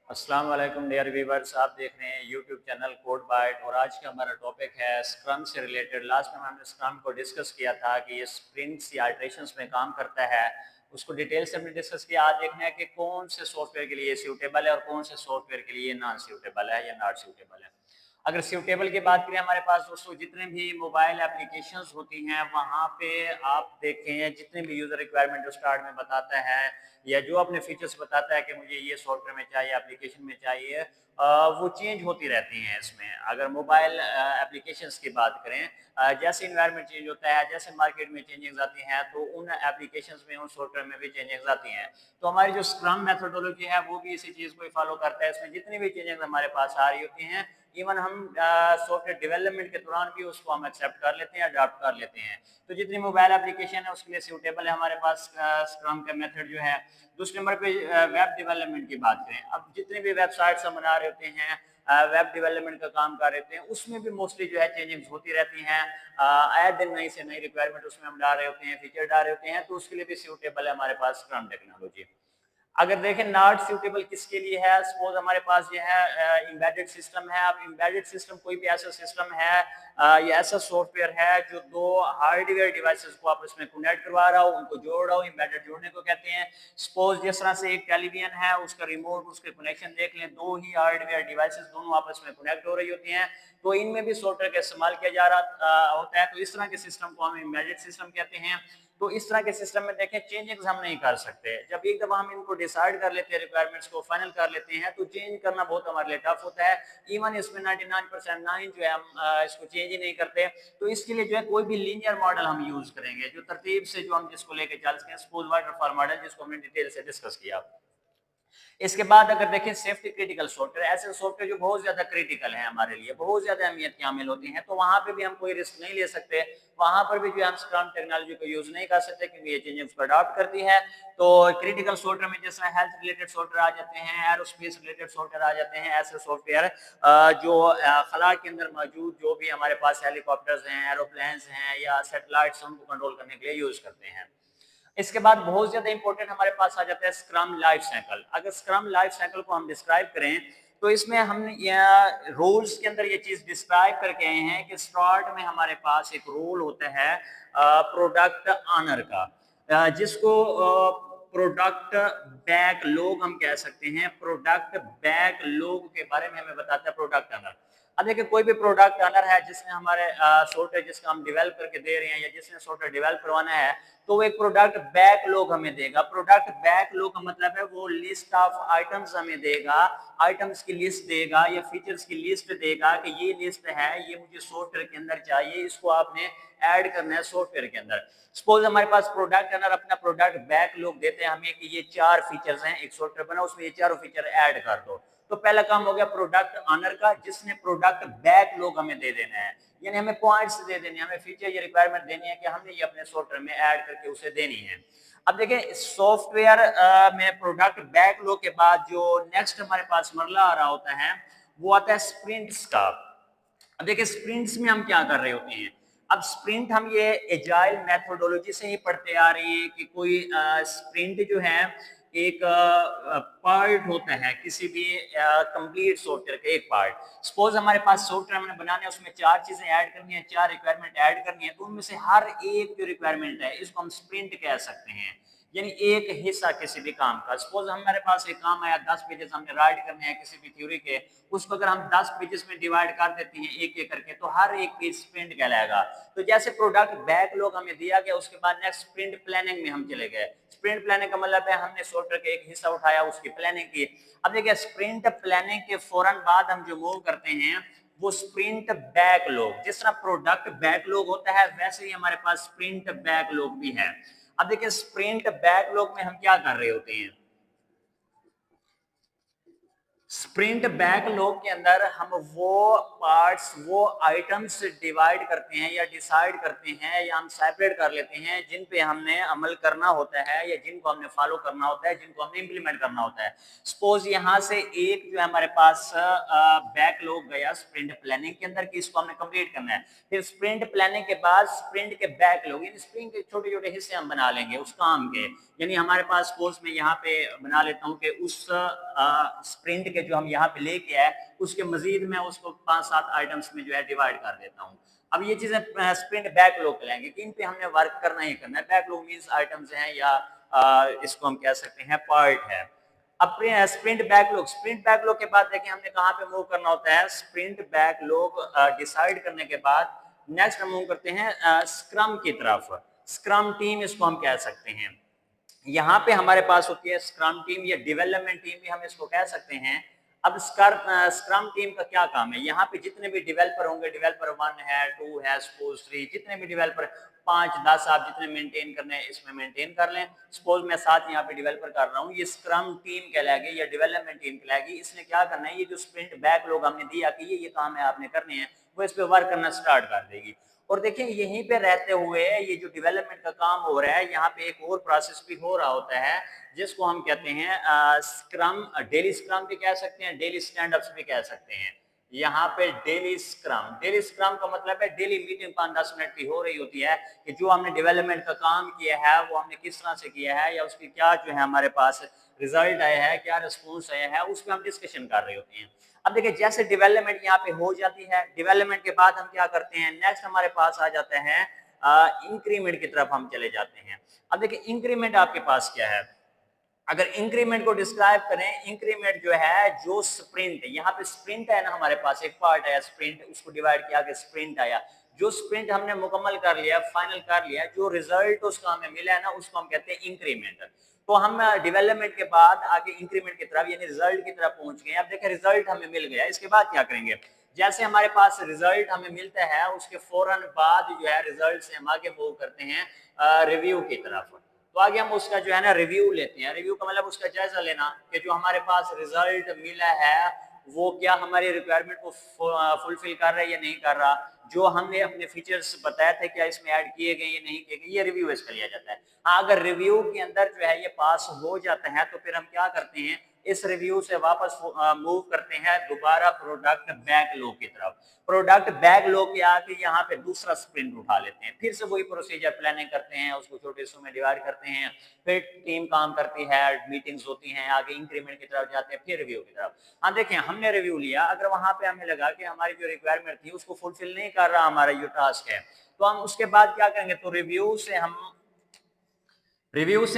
अस्सलाम वालेकुम dear viewers, आप देख रहे हैं यूट्यूब चैनल कोड बाइट और आज का हमारा टॉपिक है स्क्रम से रिलेटेड। लास्ट टाइम हमने स्क्रम को डिस्कस किया था कि ये स्प्रिंट्स या इटरेशंस में काम करता है, उसको डिटेल से हमने डिस्कस किया। आज देखना है कि कौन से सॉफ्टवेयर के लिए सूटेबल है और कौन से सॉफ्टवेयर के लिए नॉन सूटेबल है या नॉट सूटेबल है। अगर सूटेबल की बात करें, हमारे पास दोस्तों जितने भी मोबाइल एप्लीकेशंस होती हैं वहाँ पे आप देखें जितने भी यूज़र रिक्वायरमेंट स्टार्ट में बताता है या जो अपने फीचर्स बताता है कि मुझे ये सॉफ्टवेयर में चाहिए, एप्लीकेशन में चाहिए, वो चेंज होती रहती हैं। इसमें अगर मोबाइल एप्लीकेशंस की बात करें, जैसे इन्वायरमेंट चेंज होता है, जैसे मार्केट में चेंजेस आती हैं, तो उन एप्लीकेशंस में, उन सॉफ्टवेयर में भी चेंजेस आती हैं। तो हमारी जो स्क्रम मेथोडोलॉजी है वो भी इसी चीज़ को ही फॉलो करता है। इसमें जितनी भी चेंजेस हमारे पास आ रही होती हैं, इवन हम सॉफ्टवेयर डेवलपमेंट के दौरान भी उसको हम एक्सेप्ट कर लेते हैं, अडॉप्ट कर लेते हैं। तो जितनी मोबाइल एप्लीकेशन है उसके लिए सूटेबल है हमारे पास स्क्रम का मेथड जो है। दूसरे नंबर पे वेब डेवलपमेंट की बात करें, अब जितने भी वेबसाइट्स हम बना रहे होते हैं, वेब डेवलपमेंट का काम कर रहे होते हैं, उसमें भी मोस्टली जो है चेंजिंग होती रहती हैं। आए दिन नई से नई रिक्वायरमेंट उसमें हम डाल रहे होते हैं, फीचर डाल रहे होते हैं, तो उसके लिए भी सूटेबल है हमारे पास स्क्रम टेक्नोलॉजी। अगर देखें नॉट सूटेबल किसके लिए है, सपोज हमारे पास ये है एम्बेडेड सिस्टम है। अब एम्बेडेड सिस्टम कोई भी ऐसा सिस्टम है या ऐसा सॉफ्टवेयर है जो दो हार्डवेयर डिवाइसेस को आपस में कनेक्ट करवा रहा हो, उनको जोड़ रहा हो। एम्बेडेड जोड़ने को कहते हैं। सपोज जिस तरह से एक टेलीविजन है, उसका रिमोट, उसके कनेक्शन देख लें, दो ही हार्डवेयर डिवाइसेस दोनों आपस में कनेक्ट हो रही होती हैं, तो इनमें भी सॉफ्टवेयर का इस्तेमाल किया जा रहा होता है। तो इस तरह के सिस्टम को हम एम्बेडेड सिस्टम कहते हैं। तो इस तरह के सिस्टम में देखें चेंजेस हम नहीं कर सकते। जब एक दफा हम इनको डिसाइड कर लेते हैं, रिक्वायरमेंट्स को फाइनल कर लेते हैं, तो चेंज करना बहुत हमारे लिए टफ होता है। इवन इसमें 99% नाइन जो है हम इसको चेंज ही नहीं करते। तो इसके लिए जो है कोई भी लीनियर मॉडल हम यूज करेंगे, जो तरतीब से जो हम जिसको लेके चल सकें। सपोज वाटरफॉल मॉडल जिसको हमने डिटेल से डिस्कस किया। इसके बाद अगर देखें सेफ्टी क्रिटिकल सॉफ्टवेयर, ऐसे सॉफ्टवेयर जो बहुत ज्यादा क्रिटिकल है हमारे लिए, बहुत ज्यादा अहमियत की हामिल होती हैं, तो वहां पे भी हम कोई रिस्क नहीं ले सकते। वहां पर भी जो हम स्क्रम टेक्नोलॉजी को यूज नहीं कर सकते क्योंकि ये चेंजेस को अडॉप्ट करती है। तो क्रिटिकल सॉफ्टवेयर में जैसे हेल्थ रिलेटेड सॉफ्टवेयर आ जाते हैं, एरोस्पेस रिलेटेड सॉफ्टवेयर आ जाते हैं, ऐसे सॉफ्टवेयर जो खला के अंदर मौजूद जो भी हमारे पास हेलीकॉप्टर्स हैं, एरोप्लेन्स हैं या सैटेलाइट्स, उनको कंट्रोल करने के लिए यूज करते हैं। इसके बाद बहुत ज्यादा इंपॉर्टेंट हमारे पास आ जाता है स्क्रम लाइफ साइकिल। अगर स्क्रम लाइफ साइकिल को हम डिस्क्राइब करें, तो इसमें हम रूल्स के अंदर ये चीज डिस्क्राइब करके आए हैं कि स्टार्ट में हमारे पास एक रूल होता है प्रोडक्ट ऑनर का, जिसको प्रोडक्ट बैकलॉग हम कह सकते हैं। प्रोडक्ट बैकलॉग के बारे में हमें बताता है प्रोडक्ट ऑनर। अब देखिए कोई भी प्रोडक्ट ऑनर है जिसने हमारे सॉफ्टवेयर जिसका हम डेवलप करके दे रहे हैं या जिसने सॉफ्टवेयर डेवलप करवाना है, तो वो एक प्रोडक्ट बैकलॉग हमें देगा। प्रोडक्ट बैकलॉग का मतलब है वो लिस्ट ऑफ आइटम्स हमें देगा, आइटम्स की लिस्ट देगा या फीचर्स की लिस्ट देगा कि ये लिस्ट है, ये मुझे सॉफ्टवेयर के अंदर चाहिए, इसको आपने ऐड करना है सॉफ्टवेयर के अंदर। सपोज हमारे पास प्रोडक्ट ओनर अपना प्रोडक्ट बैकलॉग देते हैं हमें कि ये 4 फीचर्स हैं, एक सॉफ्टवेयर बना उसमें ये चारों फीचर ऐड कर दो। तो पहला काम हो गया प्रोडक्ट ऑनर का, जिसने प्रोडक्ट बैकलॉग हमें दे देना है, यानी हमें पॉइंट्स दे देने, हमें फीचर या रिक्वायरमेंट देनी है कि हमने ये अपने सॉफ्टवेयर में ऐड करके उसे देनी है। अब देखिए सॉफ्टवेयर में प्रोडक्ट बैकलॉग के बाद जो नेक्स्ट हमारे पास मरला आ रहा होता है वो आता है स्प्रिंट्स का। अब देखिए स्प्रिंट्स में हम क्या कर रहे होते हैं। अब स्प्रिंट हम ये एजाइल मेथोडोलॉजी से ही पढ़ते आ रहे हैं कि कोई स्प्रिंट जो है एक पार्ट होता है किसी भी कंप्लीट सॉफ्टवेयर का, एक पार्ट। सपोज हमारे पास सॉफ्टवेयर हमने बनाने है, उसमें 4 चीजें ऐड करनी है, 4 रिक्वायरमेंट ऐड करनी है, तो उनमें से हर एक जो रिक्वायरमेंट है इसको हम स्प्रिंट कह सकते हैं, यानी एक हिस्सा किसी भी काम का। सपोज हमारे पास एक काम आया, 10 पेजेस हमने राइट करने हैं किसी भी थ्योरी के, उसको अगर हम 10 पेजेस में डिवाइड कर देते हैं एक एक करके, तो हर एक पेज स्प्रिंट कहलाएगा। तो जैसे प्रोडक्ट बैकलॉग हमें दिया गया, उसके बाद नेक्स्ट स्प्रिंट प्लानिंग में हम चले गए। स्प्रिंट प्लानिंग का मतलब है हमने सॉफ्टवेयर का एक हिस्सा उठाया, उसकी प्लानिंग की। अब देखिए स्प्रिंट प्लानिंग के फौरन बाद हम जो मूव करते हैं वो स्प्रिंट बैकलॉग। जिस तरह प्रोडक्ट बैकलॉग होता है वैसे ही हमारे पास स्प्रिंट बैकलॉग भी है। अब देखिए स्प्रिंट बैकलॉग में हम क्या कर रहे होते हैं। स्प्रिंट बैकलॉग के अंदर हम वो पार्ट्स, वो आइटम्स डिवाइड करते हैं या डिसाइड करते हैं या हम सेपरेट कर लेते हैं जिन पे हमने अमल करना होता है या जिनको हमने फॉलो करना होता है, जिनको हमने इंप्लीमेंट करना होता है। सपोज यहाँ से एक जो है हमारे पास बैकलॉग गया स्प्रिंट प्लानिंग के अंदर कि इसको हमने कंप्लीट करना है। फिर स्प्रिंट प्लानिंग के बाद स्प्रिंट के बैकलॉग, इन स्प्रिंट के छोटे छोटे हिस्से हम बना लेंगे उस काम के। यानी हमारे पास सपोज मैं यहाँ पे बना लेता हूँ कि उस स्प्रिंट के जो हम यहाँ पे लेके आए उसके मजीद मैं उसको 5-7 आइटम्स में जो है डिवाइड कर देता हूँ। अब ये चीजें स्प्रिंट बैकलॉग कहलाएंगे कि इन पे हमने वर्क करना ही करना है। बैकलॉग मींस आइटम्स हैं या इसको हम कह सकते हैं पार्ट है। अब स्प्रिंट बैकलॉग के बाद देखिए हमने कहाँ पे मूव करना होता है। स्प्रिंट बैकलॉग डिसाइड करने के बाद नेक्स्ट हम मूव करते हैं स्क्रम की तरफ। स्क्रम टीम इसको हम कह सकते हैं। यहाँ पे हमारे पास होती है स्क्रम टीम या डेवलपमेंट टीम भी हम इसको कह सकते हैं। अब स्क्रम टीम का क्या काम है, यहाँ पे जितने भी डेवलपर होंगे, डेवलपर 1 है, 2 है, सपोज 3, जितने भी डेवलपर 5-10 आप जितने मेंटेन करने हैं इसमें मेंटेन कर लें। सपोज मैं 7 यहाँ पे डेवलपर कर रहा हूँ, ये स्क्रम टीम कहलाएगी या डेवलपमेंट टीम कहलाएगी। इसने क्या करना है, ये जो स्प्रिंट बैकलॉग हमने दिया कि ये काम है आपने करने हैं, वो इस पे वर्क करना स्टार्ट कर देगी। और देखिए यहीं पे रहते हुए ये जो डेवलपमेंट का काम हो रहा है, यहाँ पे एक और प्रोसेस भी हो रहा होता है जिसको हम कहते हैं स्क्रम। डेली स्क्रम भी कह सकते हैं, डेली स्टैंड अप्स भी कह सकते हैं। यहाँ पे डेली स्क्रम का मतलब है डेली मीटिंग 5-10 मिनट की हो रही होती है कि जो हमने डेवलपमेंट का काम किया है वो हमने किस तरह से किया है या उसकी क्या जो है हमारे पास रिजल्ट आया है, क्या रिस्पॉन्स आया है, उस पर हम डिस्कशन कर रहे होते हैं। अब देखिए जैसे डेवलपमेंट यहाँ पे हो जाती है, डेवलपमेंट के बाद हम क्या करते हैं, नेक्स्ट हमारे पास आ जाते हैं इंक्रीमेंट की तरफ हम चले जाते हैं। अब देखिए इंक्रीमेंट आपके पास क्या है, अगर इंक्रीमेंट को डिस्क्राइब करें, इंक्रीमेंट जो है जो स्प्रिंट, यहाँ पे स्प्रिंट है ना हमारे पास एक पार्ट है स्प्रिंट, उसको डिवाइड किया कि स्प्रिंट आया। जो स्प्रिंट हमने मुकम्मल कर लिया, फाइनल कर लिया, जो रिजल्ट उसका हमें मिला है ना उसको हम कहते हैं इंक्रीमेंट। तो हम डेवलपमेंट के बाद आगे इंक्रीमेंट की तरफ यानी रिजल्ट की तरफ पहुंच गए। अब देखिए रिजल्ट हमें मिल गया, इसके बाद क्या करेंगे, जैसे हमारे पास रिजल्ट हमें मिलता है उसके फौरन बाद जो है रिजल्ट से हम आगे मूव करते हैं रिव्यू की तरफ। तो आगे हम उसका जो है ना रिव्यू लेते हैं। रिव्यू का मतलब उसका जायजा लेना कि जो हमारे पास रिजल्ट मिला है वो क्या हमारी रिक्वायरमेंट को फुलफिल कर रहा है या नहीं कर रहा, जो हमने अपने फीचर्स बताया थे क्या इसमें ऐड किए गए या नहीं किए गए, ये रिव्यू इसका लिया जाता है। हाँ, अगर रिव्यू के अंदर जो है ये पास हो जाता है तो फिर हम क्या करते हैं, इस रिव्यू से वापस मूव करते हैं दोबारा प्रोडक्ट बैकलॉग की तरफ। प्रोडक्ट बैकलॉग के आके यहाँ पे दूसरा स्प्रिंट उठा लेते हैं, फिर से वही प्रोसीजर प्लानिंग करते हैं, उसको छोटे हिस्सों में डिवाइड करते हैं, फिर टीम काम करती है, मीटिंग्स होती हैं, आगे इंक्रीमेंट की तरफ जाते हैं, फिर रिव्यू की तरफ। हाँ देखिए हमने रिव्यू लिया, अगर वहां पे हमें लगा कि हमारी जो रिक्वायरमेंट थी उसको फुलफिल नहीं कर रहा हमारा जो टास्क है, तो हम उसके बाद क्या करेंगे, तो रिव्यू से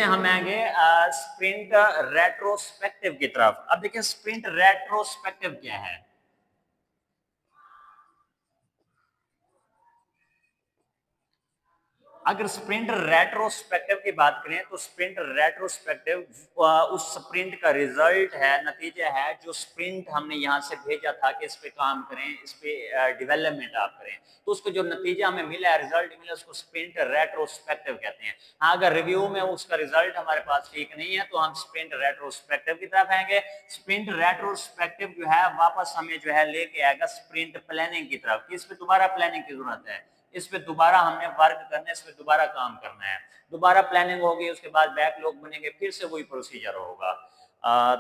हम आएंगे स्प्रिंट रेट्रोस्पेक्टिव की तरफ। अब देखिए स्प्रिंट रेट्रोस्पेक्टिव क्या है। अगर स्प्रिंट रेट्रोस्पेक्टिव की बात करें तो स्प्रिंट रेट्रोस्पेक्टिव उस स्प्रिंट का रिजल्ट है, नतीजा है जो स्प्रिंट हमने यहां से भेजा था कि इस पे काम करें, इस पे डेवलपमेंट आप करें, तो उसको जो नतीजा हमें मिला है, रिजल्ट मिला, उसको स्प्रिंट रेट्रोस्पेक्टिव कहते हैं। हाँ, अगर रिव्यू में उसका रिजल्ट हमारे पास ठीक नहीं है तो हम स्प्रिंट रेट्रोस्पेक्टिव की तरफ आएंगे। स्प्रिंट रेट्रोस्पेक्टिव जो है वापस हमें जो है लेके आएगा स्प्रिंट प्लानिंग की तरफ, इस पे दोबारा प्लानिंग की जरूरत है, इस पे दोबारा हमने वर्क करना है, इस पे दोबारा काम करना है, दोबारा प्लानिंग होगी, उसके बाद बैकलॉग बनेंगे, फिर से वही प्रोसीजर होगा।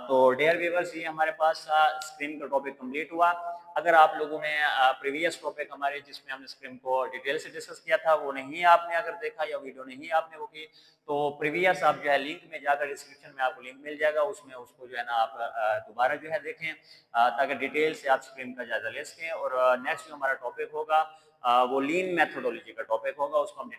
तो डियर व्यूअर्स ये हमारे पास स्क्रीन का टॉपिक कंप्लीट हुआ। अगर आप लोगों ने प्रीवियस टॉपिक हमारे जिसमें हमने स्क्रीन को डिटेल से डिस्कस किया था वो नहीं आपने अगर देखा या वीडियो नहीं आपने वो की, तो प्रीवियस आप जो है लिंक में जाकर डिस्क्रिप्शन में आपको लिंक मिल जाएगा, उसमें उसको जो है ना आप दोबारा जो है देखें ताकि डिटेल से आप स्क्रीन का जायजा ले सकें। और नेक्स्ट जो हमारा टॉपिक होगा वो लीन मेथोडोलॉजी का टॉपिक होगा, उसको हम